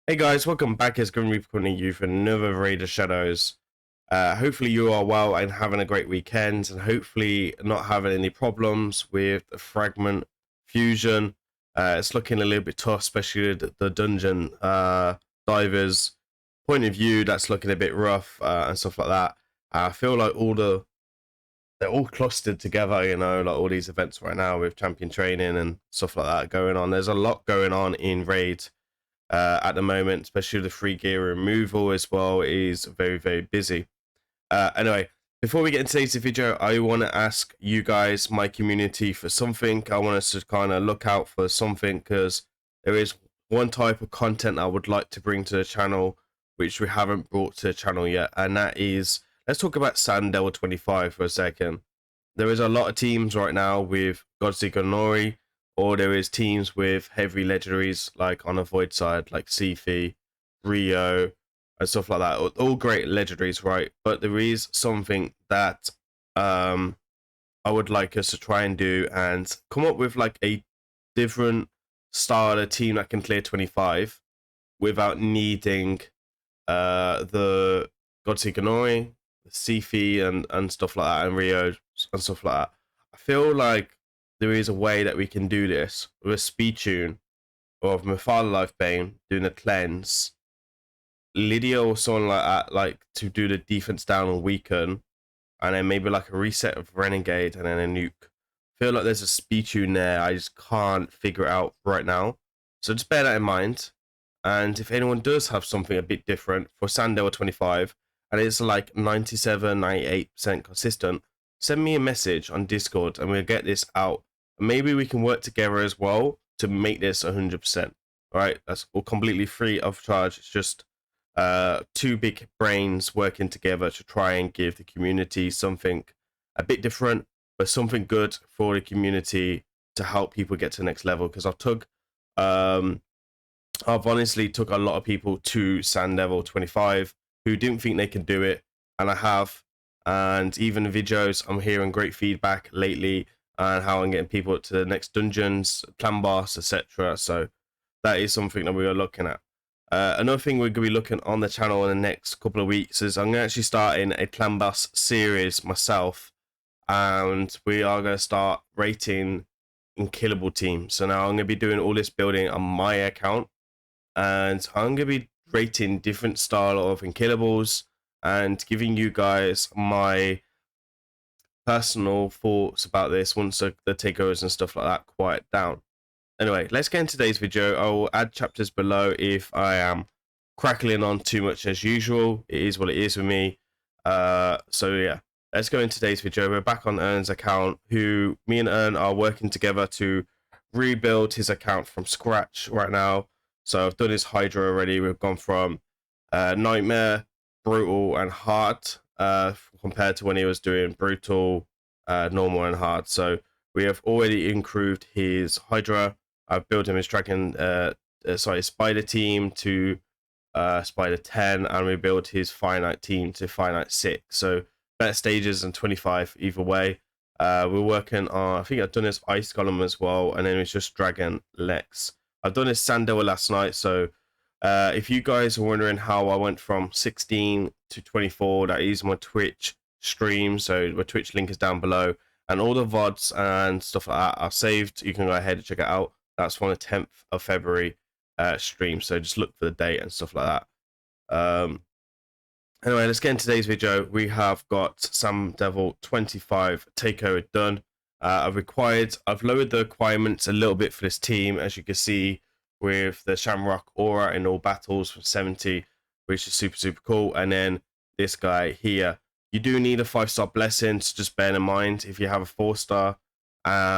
Hey guys, welcome back as Grim Reaper coming to you for another Raid of Shadows. Hopefully you are well and having a great weekend, and hopefully not having any problems with the fragment fusion. It's looking a little bit tough, especially the dungeon divers point of view. That's looking a bit rough and stuff like that. I feel like they're all clustered together, you know, like all these events right now with champion training and stuff like that going on. There's a lot going on in Raid at the moment, especially the free gear removal as well is very busy. Anyway, before we get into today's video, I want to ask you guys, my community, for something. I want us to kind of look out for something, because there is one type of content I would like to bring to the channel which we haven't brought to the channel yet, and that is, let's talk about Sandel 25 for a second. There is a lot of teams right now with Godseeker Nori, or there is teams with heavy legendaries like on a void side, like Sifi, Rio, and stuff like that. All great legendaries, right? But there is something that I would like us to try and do, and come up with like a different style of team that can clear 25 without needing the Godseeker Nori, Sifi, and stuff like that, and Rio and stuff like that. I feel like there is a way that we can do this with a speed tune of Mephala Lifebane doing a cleanse, Lydia or someone like that, like to do the defense down and weaken, and then maybe like a reset of Renegade and then a nuke. I feel like there's a speed tune there. I just can't figure it out right now. So just bear that in mind. And if anyone does have something a bit different for Sandel 25, and it's like 97, 98% consistent, send me a message on Discord and we'll get this out. And maybe we can work together as well to make this 100%. All right, that's all completely free of charge. It's just two big brains working together to try and give the community something a bit different, but something good for the community to help people get to the next level. Because I've honestly took a lot of people to Sand Level 25 who didn't think they could do it, and I have. And even the videos, I'm hearing great feedback lately on how I'm getting people to the next dungeons, clan boss, etc. So that is something that we are looking at. Another thing we're going to be looking on the channel in the next couple of weeks is I'm actually starting a clan boss series myself, and we are going to start rating unkillable teams. So now I'm going to be doing all this building on my account, and I'm going to be rating different style of unkillables and giving you guys my personal thoughts about this once the takeovers and stuff like that quiet down. Anyway, let's get into today's video. I will add chapters below if I am crackling on too much as usual. It is what it is with me. So yeah, let's go into today's video. We're back on Ern's account, who me and Ern are working together to rebuild his account from scratch right now. So I've done his Hydra already. We've gone from Nightmare, Brutal, and Hard compared to when he was doing Brutal, Normal, and Hard. So we have already improved his Hydra. I've built him his Spider team to Spider 10, and we built his Finite team to Finite 6. So better stages than 25 either way. We're working on, I think I've done his Ice Golem as well, and then it's just Dragon Lex. I've done his Sandel last night, so if you guys are wondering how I went from 16 to 24, that is my Twitch stream. So my Twitch link is down below, and all the VODs and stuff like that are saved. You can go ahead and check it out. That's from the 10th of February stream, so just look for the date and stuff like that. Anyway, let's get into today's video. We have got Sam Devil 25 takeover done. I've lowered the requirements a little bit for this team, as you can see, with the Shamrock Aura in all battles from 70, which is super cool. And then this guy here, you do need a 5-star blessing, so just bear in mind, if you have a 4-star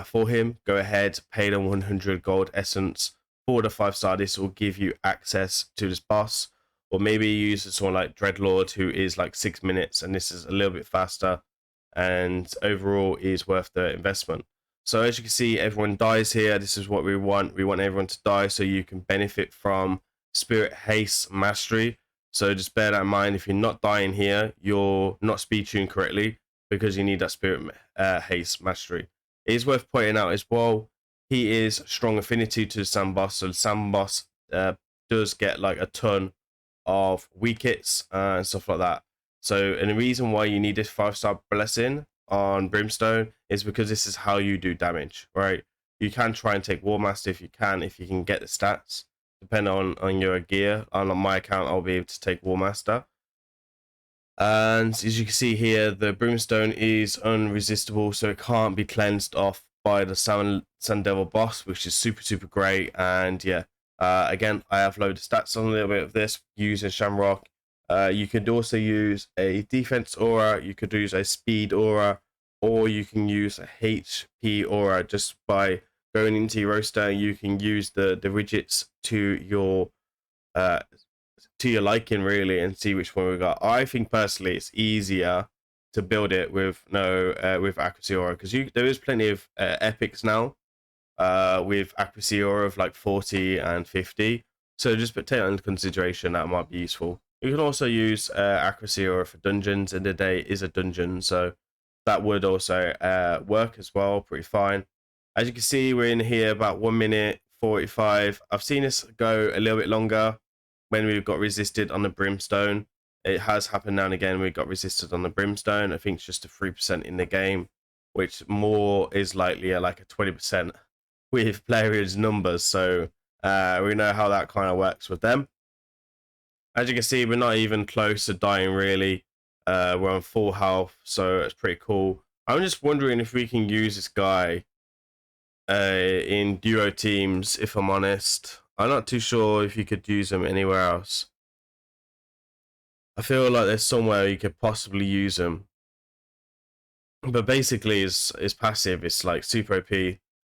for him, go ahead, pay the 100 gold essence for the 5-star. This will give you access to this boss. Or maybe you use someone like Dreadlord, who is like 6 minutes, and this is a little bit faster, and overall is worth the investment. So as you can see, everyone dies here. This is what we want. We want everyone to die so you can benefit from Spirit Haste Mastery. So just bear that in mind. If you're not dying here, you're not speed tuned correctly, because you need that Spirit Haste Mastery. It is worth pointing out as well, he is strong affinity to the Sand Boss. So the Sand Boss does get like a ton of weak hits and stuff like that. So, and the reason why you need this 5-star blessing on Brimstone is because this is how you do damage, right? You can try and take Warmaster if you can get the stats, depending on your gear. On my account, I'll be able to take Warmaster. And as you can see here, the Brimstone is unresistible, so it can't be cleansed off by the Sun Devil boss, which is super great. And yeah, again, I have loaded stats on a little bit of this using Shamrock. You could also use a defense aura, you could use a speed aura, or you can use a HP aura. Just by going into your roster, you can use the widgets to your liking, really, and see which one we got. I think personally it's easier to build it with with accuracy aura, because there is plenty of epics now with accuracy aura of like 40 and 50, so just take that into consideration. That might be useful. You can also use accuracy aura for dungeons, and the day is a dungeon, so that would also work as well pretty fine. As you can see, we're in here about 1 minute 45. I've seen this go a little bit longer when we've got resisted on the Brimstone. It has happened now and again. We got resisted on the Brimstone. I think it's just a 3% in the game, which more is likely like a 20% with players' numbers. So we know how that kind of works with them. As you can see, we're not even close to dying, really. We're on full health, so it's pretty cool. I'm just wondering if we can use this guy in duo teams, if I'm honest. I'm not too sure if you could use them anywhere else. I feel like there's somewhere you could possibly use them, but basically it's passive. It's like super OP.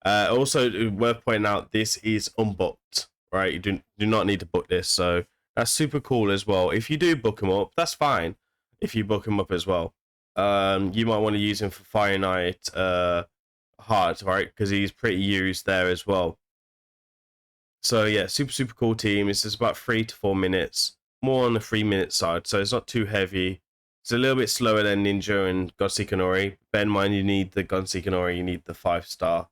Also worth pointing out, this is unbooked, right? You do not need to book this, so that's super cool as well. If you do book him up, that's fine. If you book him up as well, you might want to use him for Fire Knight hard, right? Because he's pretty used there as well. So yeah, super cool team. It's just about 3 to 4 minutes, more on the 3-minute side, so it's not too heavy. It's a little bit slower than Ninja and Godseeker Nori. Bear in mind, you need the Godseeker Nori, you need the 5-star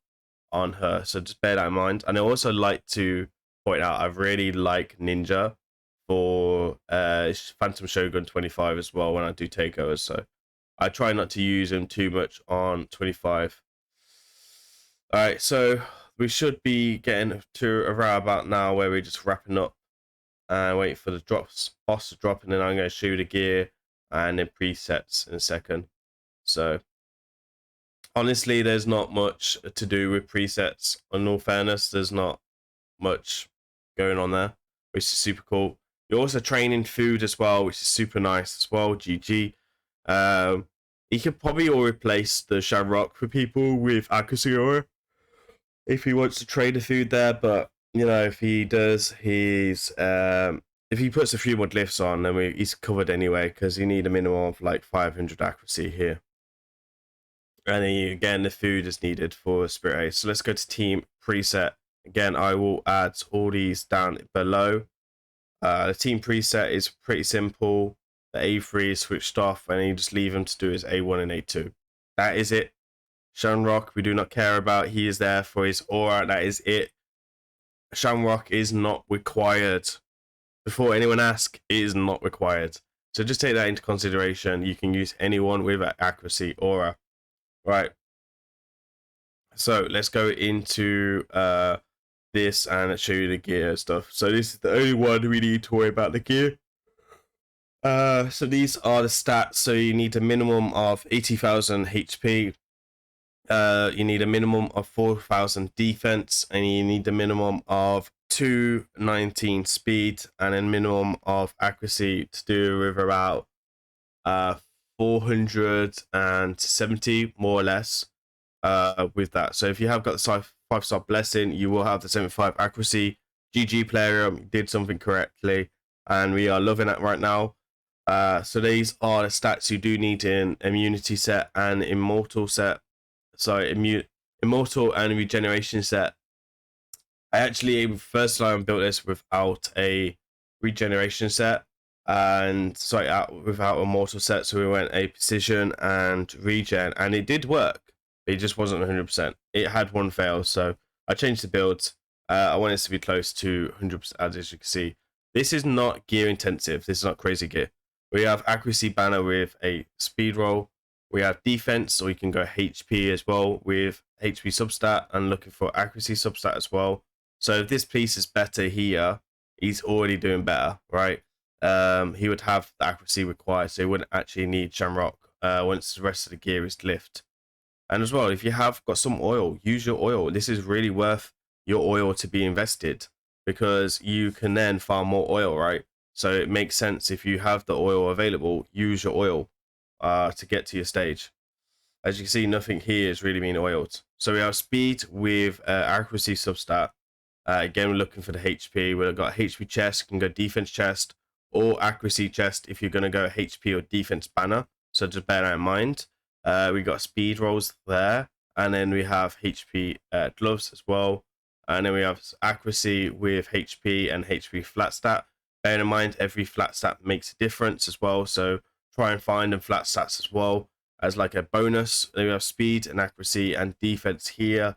on her, so just bear that in mind. And I also like to point out, I really like Ninja for Phantom Shogun 25 as well when I do takeovers, so I try not to use him too much on 25. Alright, so we should be getting to around about now where we're just wrapping up and waiting for the boss to drop, and then I'm going to show you the gear and then presets in a second. So honestly, there's not much to do with presets. In all fairness, there's not much going on there, which is super cool. You're also training food as well, which is super nice as well. GG. You could probably all replace the Shamrock for people with accuracy aura if he wants to trade the food there, but you know, if he does, he's if he puts a few more glyphs on, then he's covered anyway, because you need a minimum of like 500 accuracy here. And then again, the food is needed for Spirit Ace. So let's go to team preset. Again, I will add all these down below. The team preset is pretty simple. The A3 is switched off, and you just leave him to do his A1 and A2. That is it. Shamrock, we do not care about. He is there for his aura. That is it. Shamrock is not required. Before anyone asks, it is not required. So just take that into consideration. You can use anyone with accuracy aura. Right. So let's go into this and show you the gear stuff. So this is the only one we need to worry about the gear. So these are the stats. So you need a minimum of 80,000 HP. You need a minimum of 4,000 defense, and you need a minimum of 219 speed, and a minimum of accuracy to do with about 470 more or less with that. So if you have got the 5-star blessing, you will have the 75 accuracy. GG player, you did something correctly, and we are loving it right now. So these are the stats you do need in immunity set and immortal set. So immortal and regeneration set. I actually first time built this without a regeneration set, and without a mortal set. So we went a precision and regen, and it did work. It just wasn't 100%. It had one fail, so I changed the build. I want it to be close to 100%, as you can see. This is not gear intensive. This is not crazy gear. We have accuracy banner with a speed roll. We have defense, or you can go HP as well with HP substat and looking for accuracy substat as well. So if this piece is better here, he's already doing better, right? He would have the accuracy required, so he wouldn't actually need Shamrock once the rest of the gear is lift. And as well, if you have got some oil, use your oil. This is really worth your oil to be invested, because you can then farm more oil, right? So it makes sense, if you have the oil available, use your oil to get to your stage. As you can see, nothing here is really being oiled. So we have speed with accuracy substat. Again, we're looking for the HP. We've got HP chest, you can go defense chest or accuracy chest if you're going to go HP or defense banner. So just bear that in mind. We got speed rolls there, and then we have HP gloves as well. And then we have accuracy with HP and HP flat stat. Bear in mind, every flat stat makes a difference as well. So try and find them flat stats as well as like a bonus. Then we have speed and accuracy and defense here.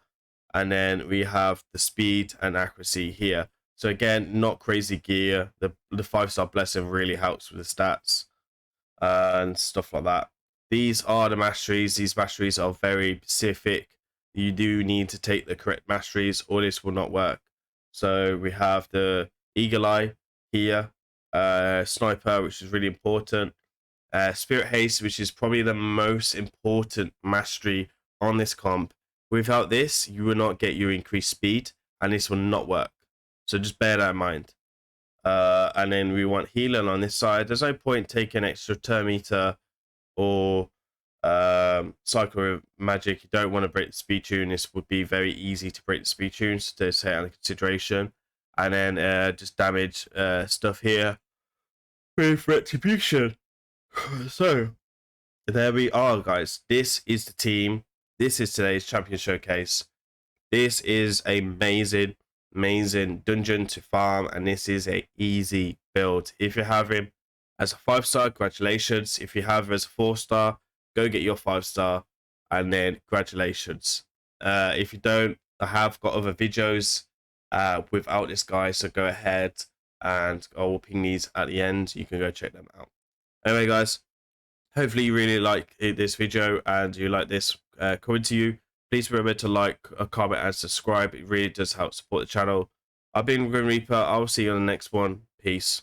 And then we have the speed and accuracy here. So again, not crazy gear. The 5-star blessing really helps with the stats and stuff like that. These are the masteries. These masteries are very specific. You do need to take the correct masteries, or this will not work. So we have the Eagle Eye here, Sniper, which is really important, Spirit Haste, which is probably the most important mastery on this comp. Without this, you will not get your increased speed, and this will not work. So just bear that in mind. And then we want healing on this side. There's no point taking extra turn meter or cycle magic. You don't want to break the speed tune. This would be very easy to break the speed tunes, to take under consideration. And then just damage stuff here with retribution. So there we are, guys. This is the team. This is today's champion showcase. This is amazing dungeon to farm, and this is a easy build. If you have him as a 5-star, congratulations. If you have him as a 4-star, go get your 5-star, and then congratulations. If you don't, I have got other videos without this guy, so go ahead and I will ping these at the end. You can go check them out. Anyway, guys, hopefully you really like this video and you like this coming to you. Please remember to like, comment, and subscribe. It really does help support the channel. I've been Grim Reaper. I'll see you on the next one. Peace.